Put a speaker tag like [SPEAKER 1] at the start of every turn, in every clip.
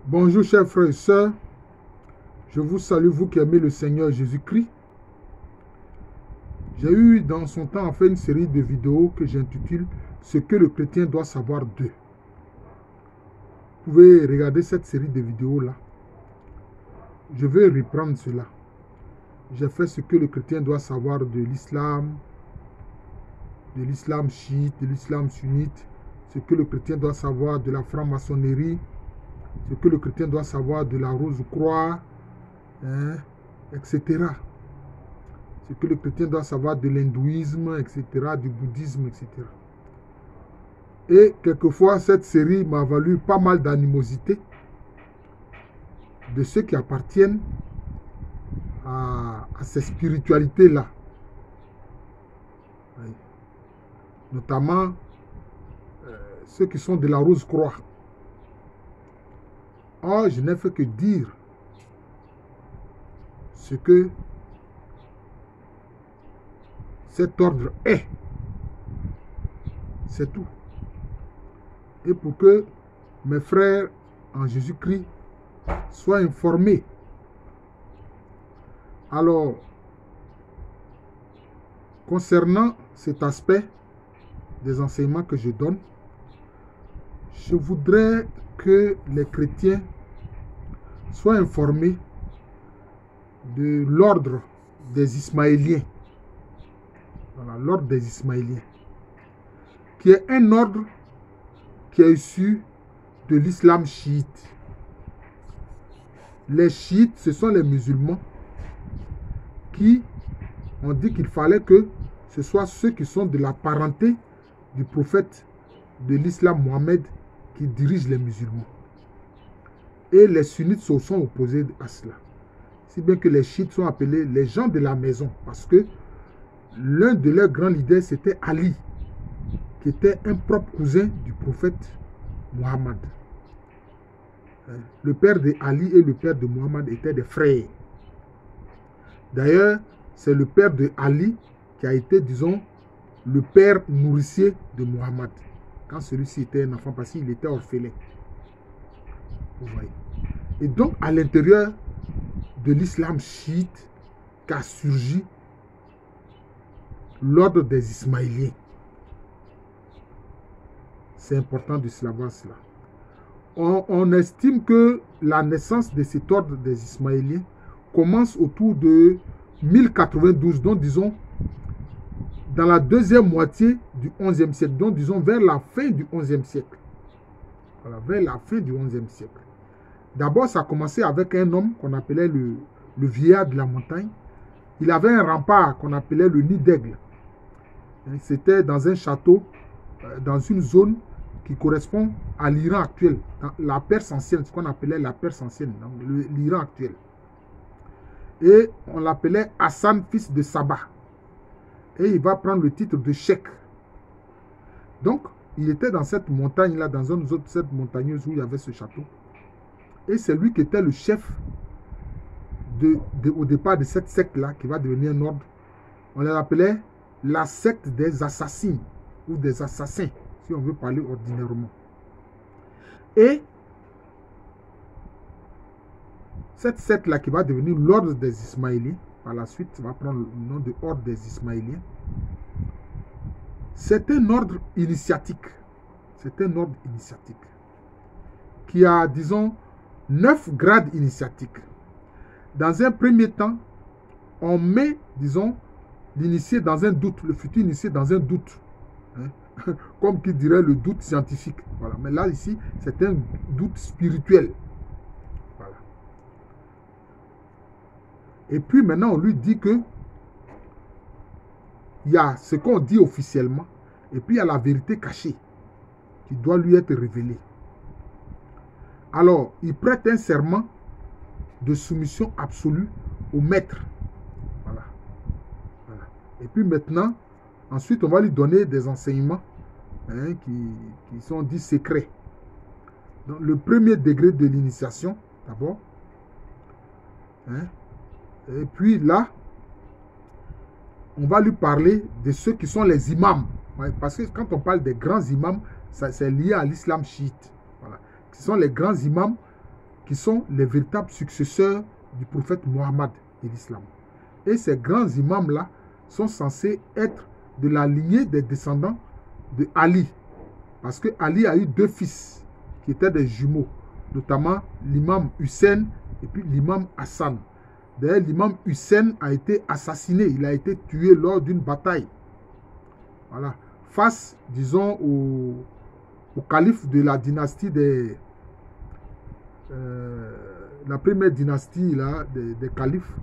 [SPEAKER 1] Bonjour chers frères et sœurs, je vous salue vous qui aimez le Seigneur Jésus-Christ. J'ai eu dans son temps en fait une série de vidéos que j'intitule « Ce que le chrétien doit savoir d'eux ». Vous pouvez regarder cette série de vidéos-là. Je vais reprendre cela. J'ai fait ce que le chrétien doit savoir de l'islam chiite, de l'islam sunnite, ce que le chrétien doit savoir de la franc-maçonnerie, ce que le chrétien doit savoir de la Rose-Croix, etc. Ce que le chrétien doit savoir de l'hindouisme, etc., du bouddhisme, etc. Et quelquefois, cette série m'a valu pas mal d'animosité de ceux qui appartiennent à ces spiritualités-là. Oui. Notamment ceux qui sont de la Rose-Croix. Or, je n'ai fait que dire ce que cet ordre est. C'est tout. Et pour que mes frères en Jésus-Christ soient informés. Alors, concernant cet aspect des enseignements que je donne, je voudrais que les chrétiens soient informés de l'ordre des Ismaéliens. Voilà, l'ordre des Ismaéliens, qui est un ordre qui est issu de l'islam chiite. Les chiites, ce sont les musulmans qui ont dit qu'il fallait que ce soit ceux qui sont de la parenté du prophète de l'islam Mohammed qui dirigent les musulmans. Et les sunnites se sont opposés à cela. Si bien que les chiites sont appelés les gens de la maison, parce que l'un de leurs grands leaders, c'était Ali, qui était un propre cousin du prophète Mohammed. Le père de Ali et le père de Mohammed étaient des frères. D'ailleurs, c'est le père de Ali qui a été, disons, le père nourricier de Mohammed. Quand celui-ci était un enfant, parce qu'il était orphelin. Vous voyez. Et donc, à l'intérieur de l'islam chiite qu'a surgi l'ordre des Ismaéliens. C'est important de savoir cela. On estime que la naissance de cet ordre des Ismaéliens commence autour de 1092, donc disons dans la deuxième moitié du XIe siècle, donc disons vers la fin du XIe siècle. Voilà, vers la fin du XIe siècle. D'abord, ça a commencé avec un homme qu'on appelait le vieillard de la montagne. Il avait un rempart qu'on appelait le nid d'aigle. C'était dans un château, dans une zone qui correspond à l'Iran actuel, dans la Perse ancienne, ce qu'on appelait la Perse ancienne, l'Iran actuel. Et on l'appelait Hassan, fils de Sabah. Et il va prendre le titre de cheikh. Donc, il était dans cette montagne-là, dans une zone, cette montagneuse où il y avait ce château. Et c'est lui qui était le chef au départ de cette secte-là, qui va devenir un ordre. On l'appelait la secte des assassins, ou des assassins, si on veut parler ordinairement. Et cette secte-là qui va devenir l'ordre des Ismaéliens, par la suite, ça va prendre le nom de ordre des Ismaéliens. C'est un ordre initiatique. C'est un ordre initiatique qui a, disons, 9 grades initiatiques. Dans un premier temps, on met, disons, l'initié dans un doute, le futur initié dans un doute. Comme qui dirait le doute scientifique. Voilà. Mais là, ici, c'est un doute spirituel. Voilà. Et puis maintenant, on lui dit que il y a ce qu'on dit officiellement, et puis il y a la vérité cachée qui doit lui être révélée. Alors, il prête un serment de soumission absolue au maître. Voilà. Voilà. Et puis maintenant, ensuite, on va lui donner des enseignements qui sont dits secrets. Donc, le premier degré de l'initiation, d'abord. Et puis là, on va lui parler de ceux qui sont les imams. Parce que quand on parle des grands imams, c'est lié à l'islam chiite. Voilà. Ce sont les grands imams qui sont les véritables successeurs du prophète Mohammed et l'islam. Et ces grands imams-là sont censés être de la lignée des descendants de Ali. Parce que Ali a eu deux fils qui étaient des jumeaux, notamment l'imam Hussein et puis l'imam Hassan. D'ailleurs, l'imam Hussein a été assassiné, il a été tué lors d'une bataille. Voilà. Face, disons, au calife de la dynastie des... la première dynastie là, des califes,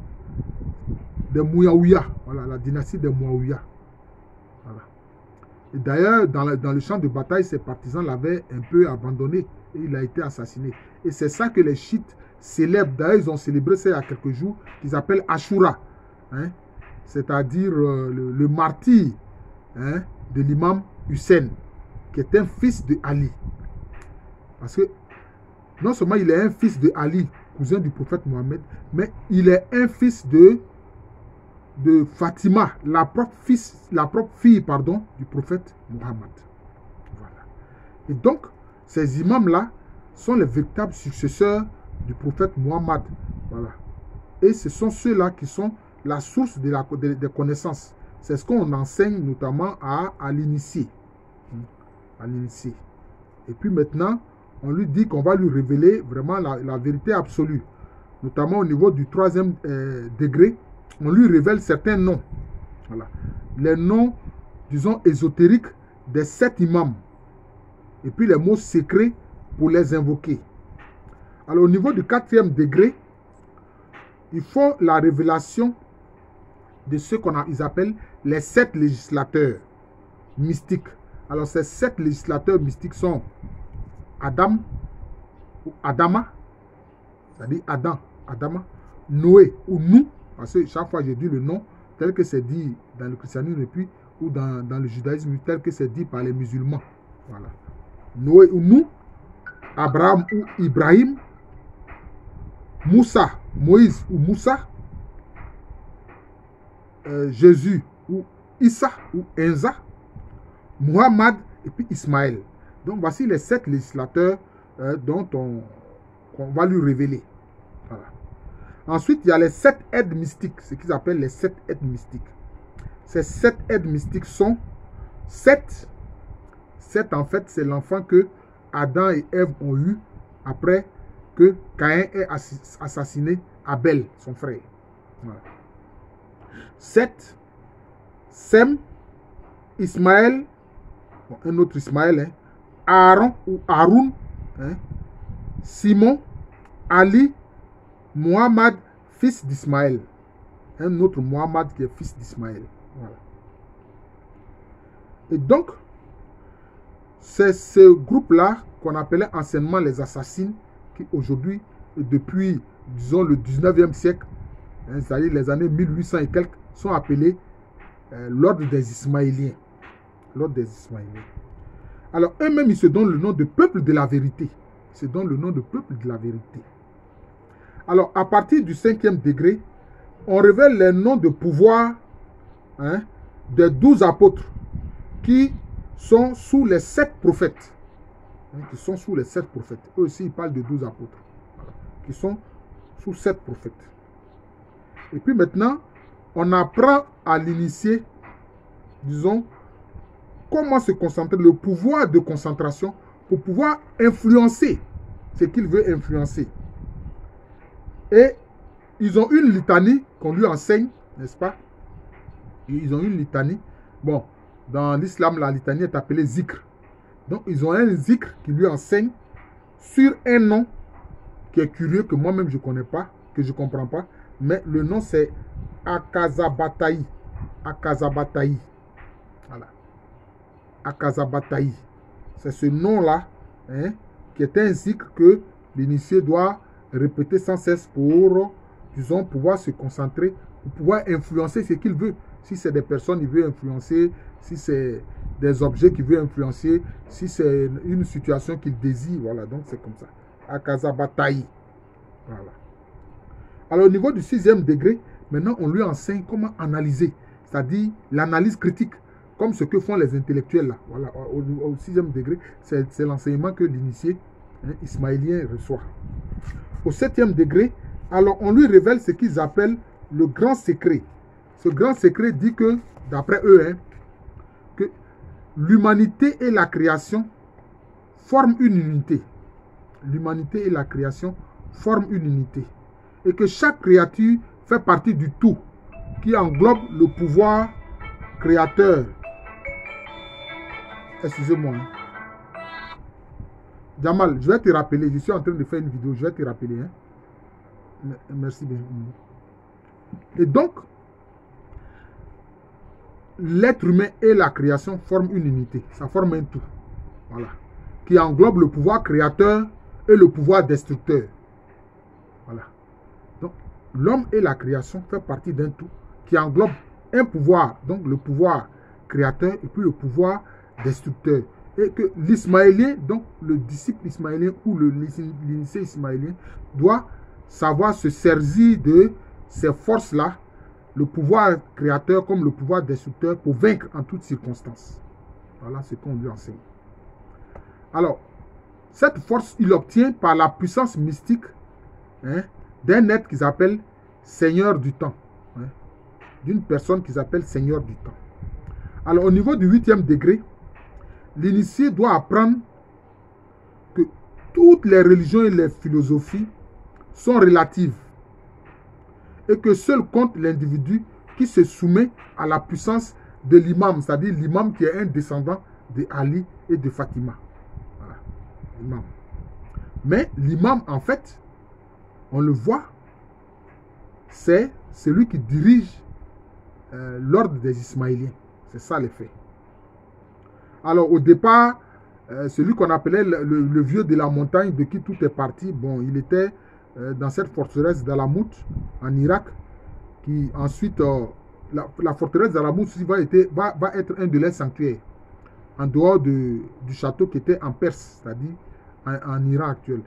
[SPEAKER 1] des Mouawiya. Voilà, la dynastie des Mouawiya. Voilà. Et d'ailleurs, dans le champ de bataille, ses partisans l'avaient un peu abandonné et il a été assassiné. Et c'est ça que les chiites célèbrent. D'ailleurs, ils ont célébré ça il y a quelques jours, qu'ils appellent Ashura. Hein? C'est-à-dire le martyr, hein, de l'imam Hussein, qui est un fils de Ali. Parce que non seulement il est un fils de Ali, cousin du prophète Mohammed, mais il est un fils de Fatima, la propre fille pardon, du prophète Mohammed. Voilà. Et donc, ces imams-là sont les véritables successeurs du prophète Mohammed. Voilà. Et ce sont ceux-là qui sont la source des connaissances. C'est ce qu'on enseigne notamment à l'initié. À l'initié. Et puis maintenant, on lui dit qu'on va lui révéler vraiment la vérité absolue. Notamment au niveau du 3e degré, on lui révèle certains noms. Voilà. Les noms, disons, ésotériques des 7 imams. Et puis les mots secrets pour les invoquer. Alors au niveau du 4e degré, il faut la révélation de ce qu'ils appellent les 7 législateurs mystiques. Alors ces 7 législateurs mystiques sont Adam, ou Adama, c'est-à-dire Adam, Adama, Noé ou nous, parce que chaque fois j'ai dit le nom tel que c'est dit dans le christianisme et puis ou dans le judaïsme tel que c'est dit par les musulmans. Voilà. Noé ou nous, Abraham ou Ibrahim, Moussa, Moïse ou Moussa, Jésus ou Issa ou Enza, Muhammad et puis Ismaël. Donc voici les 7 législateurs dont qu'on va lui révéler. Voilà. Ensuite, il y a les 7 aides mystiques, ce qu'ils appellent les 7 aides mystiques. Ces 7 aides mystiques sont 7. 7 en fait, c'est l'enfant que Adam et Ève ont eu après que Caïn ait assassiné Abel, son frère. Voilà. 7, Sem, Ismaël, bon, un autre Ismaël, hein, Aaron ou Haroun, hein, Simon, Ali, Muhammad, fils d'Ismaël. Un autre Muhammad qui est fils d'Ismaël. Voilà. Et donc, c'est ce groupe-là qu'on appelait anciennement les assassins, qui aujourd'hui, depuis, disons, le 19e siècle, hein, c'est-à-dire les années 1800 et quelques, sont appelés l'ordre des Ismaéliens. L'ordre des Ismaéliens. Alors, eux-mêmes, ils se donnent le nom de peuple de la vérité. Ils se donnent le nom de peuple de la vérité. Alors, à partir du 5e degré, on révèle les noms de pouvoir, hein, des 12 apôtres qui sont sous les 7 prophètes. Hein, qui sont sous les 7 prophètes. Eux aussi, ils parlent de 12 apôtres. Voilà, qui sont sous 7 prophètes. Et puis maintenant, on apprend à l'initié, disons, comment se concentrer, le pouvoir de concentration pour pouvoir influencer ce qu'il veut influencer. Et ils ont une litanie qu'on lui enseigne, n'est-ce pas? Ils ont une litanie. Bon, dans l'islam, la litanie est appelée zikr. Donc, ils ont un zikr qui lui enseigne sur un nom qui est curieux, que moi-même je ne connais pas, que je ne comprends pas. Mais le nom, c'est Akazabataï. Akazabataï. Voilà. Akazabataï. C'est ce nom-là, hein, qui est un zikr que l'initié doit répéter sans cesse pour, disons, pouvoir se concentrer, pour pouvoir influencer ce qu'il veut. Si c'est des personnes qu'il veut influencer, si c'est des objets qu'il veut influencer, si c'est une situation qu'il désire, voilà, donc c'est comme ça. Akazabataï. Voilà. Alors au niveau du 6e degré, maintenant on lui enseigne comment analyser, c'est-à-dire l'analyse critique, comme ce que font les intellectuels là. Voilà, au 6e degré, c'est l'enseignement que l'initié, hein, ismaélien reçoit. au 7e degré, alors on lui révèle ce qu'ils appellent le grand secret. Ce grand secret dit que, d'après eux, que l'humanité et la création forment une unité. L'humanité et la création forment une unité. Et que chaque créature fait partie du tout qui englobe le pouvoir créateur. Excusez-moi. Jamal, je vais te rappeler. Je suis en train de faire une vidéo. Je vais te rappeler. Merci bien. Et donc, l'être humain et la création forment une unité. Ça forme un tout. Voilà. Qui englobe le pouvoir créateur et le pouvoir destructeur. Voilà. Donc, l'homme et la création font partie d'un tout qui englobe un pouvoir, donc le pouvoir créateur et puis le pouvoir destructeur. Et que l'ismaélien, donc le disciple ismaélien ou l'initié ismaélien, doit savoir se servir de ces forces-là, le pouvoir créateur comme le pouvoir destructeur, pour vaincre en toutes circonstances. Voilà ce qu'on lui enseigne. Alors, cette force, il l'obtient par la puissance mystique d'un être qu'ils appellent Seigneur du temps. D'une personne qu'ils appellent Seigneur du temps. Alors, au niveau du 8e degré, l'initié doit apprendre que toutes les religions et les philosophies sont relatives et que seul compte l'individu qui se soumet à la puissance de l'imam, c'est-à-dire l'imam qui est un descendant de Ali et de Fatima. Voilà, l'imam. Mais l'imam, en fait, on le voit, c'est celui qui dirige l'ordre des Ismaéliens. C'est ça l'effet. Alors, au départ, celui qu'on appelait le vieux de la montagne, de qui tout est parti, bon, il était dans cette forteresse d'Alamout, en Irak, qui ensuite, la forteresse d'Alamout va être un de leurs sanctuaires, en dehors du château qui était en Perse, c'est-à-dire en Iran actuel.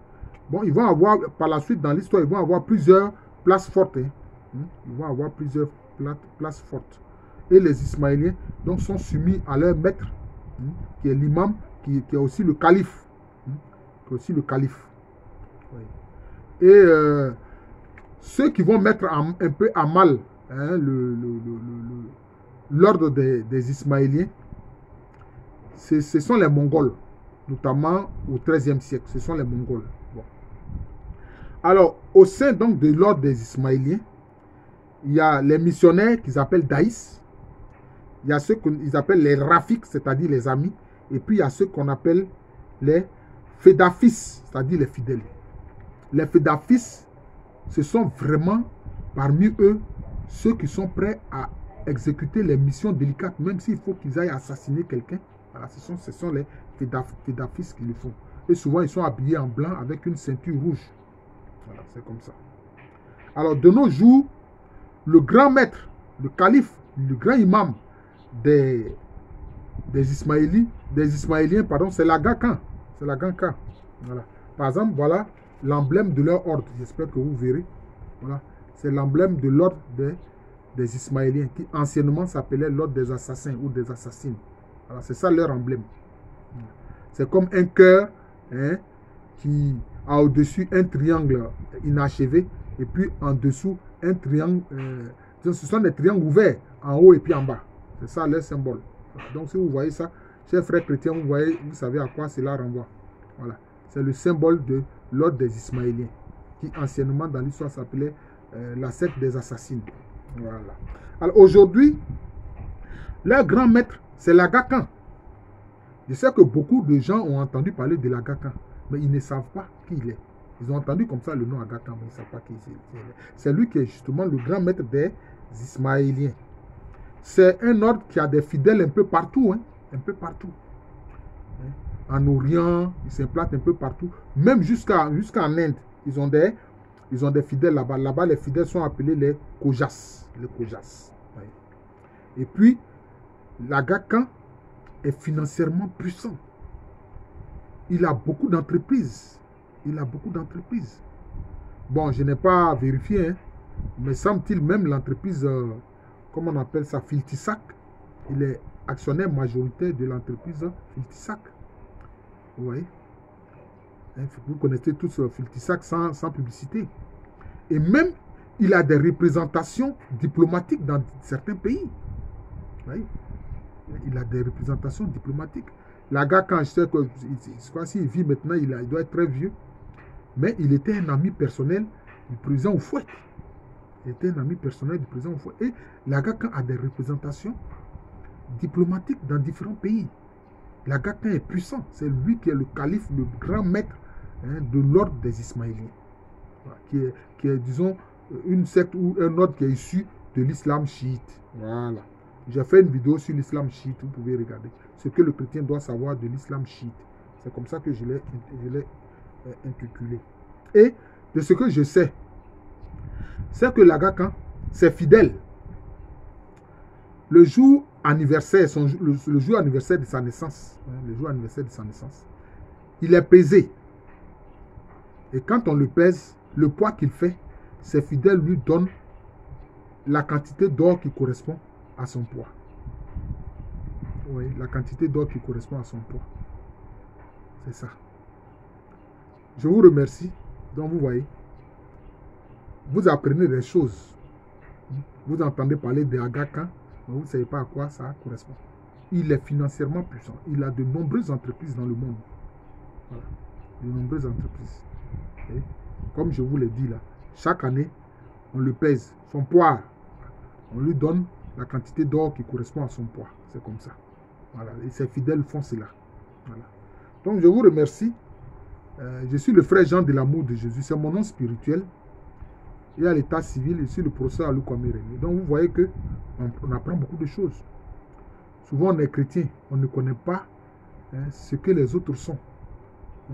[SPEAKER 1] Bon, ils vont avoir, par la suite, dans l'histoire, ils vont avoir plusieurs places fortes. Ils vont avoir plusieurs places fortes. Et les Ismaéliens, donc, sont soumis à leur maître, qui est l'imam, qui est aussi le calife. Qui est aussi le calife. Oui. Et ceux qui vont mettre un peu à mal l'ordre des Ismaéliens, ce sont les Mongols, notamment au XIIIe siècle. Ce sont les Mongols. Bon. Alors, au sein donc de l'ordre des Ismaéliens, il y a les missionnaires qu'ils appellent Daïs. Il y a ceux qu'ils appellent les Rafiks, c'est-à-dire les amis. Et puis, il y a ceux qu'on appelle les Fédafis, c'est-à-dire les fidèles. Les Fédafis, ce sont vraiment, parmi eux, ceux qui sont prêts à exécuter les missions délicates, même s'il faut qu'ils aillent assassiner quelqu'un. Voilà, ce sont les Fédafis qui le font. Et souvent, ils sont habillés en blanc avec une ceinture rouge. Voilà, c'est comme ça. Alors, de nos jours, le grand maître, le calife, le grand imam des Ismaéliens, pardon, c'est l'Aga Khan. C'est l'Aga Khan. Voilà. Par exemple, voilà l'emblème de leur ordre. J'espère que vous verrez. Voilà. C'est l'emblème de l'ordre des Ismaéliens, qui anciennement s'appelait l'ordre des assassins ou des assassines. Voilà, c'est ça leur emblème. C'est comme un cœur qui a au-dessus un triangle inachevé et puis en dessous un triangle. Ce sont des triangles ouverts en haut et puis en bas. C'est ça leur symbole. Donc si vous voyez ça, chers frères chrétiens, vous savez à quoi cela renvoie. Voilà. C'est le symbole de l'ordre des Ismaéliens, qui anciennement dans l'histoire s'appelait la secte des assassines. Voilà. Alors aujourd'hui, leur grand maître, c'est l'Aga Khan. Je sais que beaucoup de gens ont entendu parler de l'Aga Khan, mais ils ne savent pas qui il est. Ils ont entendu comme ça le nom Aga Khan, mais ils ne savent pas qui il est. C'est lui qui est justement le grand maître des Ismaéliens. C'est un ordre qui a des fidèles un peu partout. Un peu partout. En Orient, ils s'implantent un peu partout. Même jusqu'en Inde, ils ont des fidèles là-bas. Là-bas, les fidèles sont appelés les Kojas. Les Kojas. Et puis, l'Aga Khan est financièrement puissant. Il a beaucoup d'entreprises. Bon, je n'ai pas vérifié, mais semble-t-il même l'entreprise, comment on appelle ça, Filtisac, il est actionnaire majoritaire de l'entreprise Filtisac. Vous voyez? Hein, vous connaissez tous Filtisac sans publicité. Et même, il a des représentations diplomatiques dans certains pays. Oui. Il a des représentations diplomatiques. La gars, quand je sais que, je crois qu'il vit maintenant, il doit être très vieux. Mais il était un ami personnel du président Houphouët. Il était un ami personnel du président Houphouët. Et la gars, quand a des représentations diplomatiques dans différents pays. La gars, quand est puissant. C'est lui qui est le calife, le grand maître, hein, de l'ordre des Ismaéliens. Voilà, qui est, disons, une secte ou un ordre qui est issu de l'islam chiite. Voilà. J'ai fait une vidéo sur l'islam chiite, vous pouvez regarder. Ce que le chrétien doit savoir de l'islam chiite. C'est comme ça que je l'ai intitulé. Et de ce que je sais, c'est que l'Aga Khan, c'est fidèle. Le jour anniversaire, le jour anniversaire de sa naissance, il est pesé. Et quand on le pèse, le poids qu'il fait, ses fidèles lui donnent la quantité d'or qui correspond à son poids. Oui, la quantité d'or qui correspond à son poids. C'est ça. Je vous remercie. Donc vous voyez, vous apprenez des choses. Vous entendez parler d'Aga Khan, mais vous ne savez pas à quoi ça correspond. Il est financièrement puissant. Il a de nombreuses entreprises dans le monde. Voilà. De nombreuses entreprises. Et comme je vous l'ai dit là, chaque année, on le pèse. Son poids, on lui donne la quantité d'or qui correspond à son poids. C'est comme ça. Voilà. Et ses fidèles font cela. Voilà. Donc je vous remercie. Je suis le frère Jean de l'amour de Jésus. C'est mon nom spirituel. Et à l'état civil, je suis le professeur Alou Kwame Rémy. Donc vous voyez que on apprend beaucoup de choses. Souvent on est chrétien, on ne connaît pas ce que les autres sont.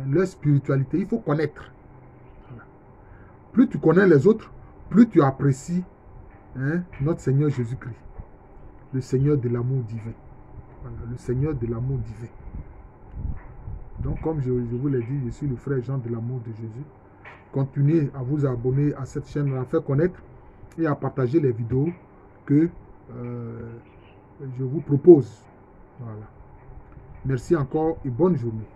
[SPEAKER 1] Leur spiritualité, il faut connaître. Voilà. Plus tu connais les autres, plus tu apprécies notre Seigneur Jésus-Christ. Le Seigneur de l'amour divin. Voilà, le Seigneur de l'amour divin. Donc comme je vous l'ai dit, je suis le frère Jean de l'amour de Jésus. Continuez à vous abonner à cette chaîne, à la faire connaître et à partager les vidéos que je vous propose. Voilà. Merci encore et bonne journée.